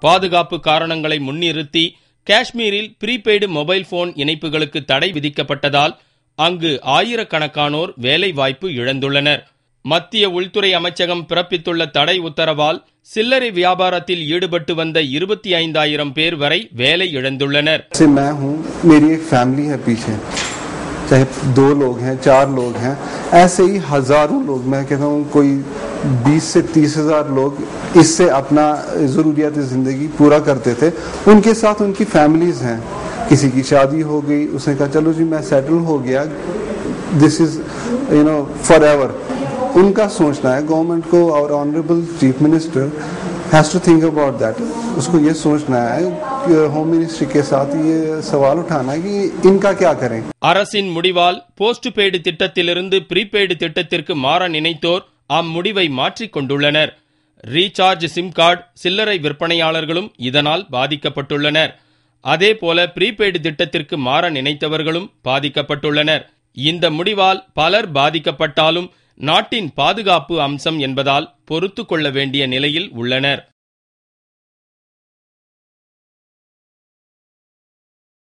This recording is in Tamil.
பாதுகாப்பு காரணங்களை முன்னிறுத்தி காஷ்மீரில் ப்ரீபெய்டு மொபைல் போன் இணைப்புகளுக்கு தடை விதிக்கப்பட்டதால் அங்கு ஆயிரக்கணக்கானோர் வேலைவாய்ப்பு இழந்துள்ளனர். மத்திய உள்துறை அமைச்சகம் பிறப்பித்துள்ள தடை உத்தரவால் சில்லறை வியாபாரத்தில் ஈடுபட்டு வந்த 25,000 பேர் வரை வேலை இழந்துள்ளனர். चाहे 2 लोग हैं, 4 लोग हैं, ऐसे ही हजारों लोग, मैं कहता हूँ कोई 20 से 30 हजार लोग इससे अपना जरूरियात जिंदगी पूरा करते थे. उनके साथ उनकी फैमिलीज हैं, किसी की शादी हो गई, उसने कहा चलो जी मैं सेटल हो गया, दिस इज फॉर एवर. उनका सोचना है गवर्नमेंट को और honourable chief minister has to think about that. उसको ये सोचना है कि होम मिनिस्ट्री के साथ ये सवाल उठाना है कि इनका क्या करें. அரசின் முடிவால் போஸ்ட் பெய்டு திட்டத்திலிருந்து ப்ரீபெய்டு திட்டத்திற்கு மாற நினைத்தோர் அம்முடிவை மாற்றிக் கொண்டுள்ளனர். ரீசார்ஜ் சிம் கார்டு சில்லறை விற்பனையாளர்களும் இதனால் பாதிக்கப்பட்டுள்ளனர். அதேபோல ப்ரீபெய்டு திட்டத்திற்கு மாற நினைத்தவர்களும் பாதிக்கப்பட்டுள்ளனர். இந்த முடிவால் பலர் பாதிக்கப்பட்டாலும் நாட்டின் பாதுகாப்பு அம்சம் என்பதால் பொறுத்துக் கொள்ள வேண்டிய நிலையில் உள்ளனர்.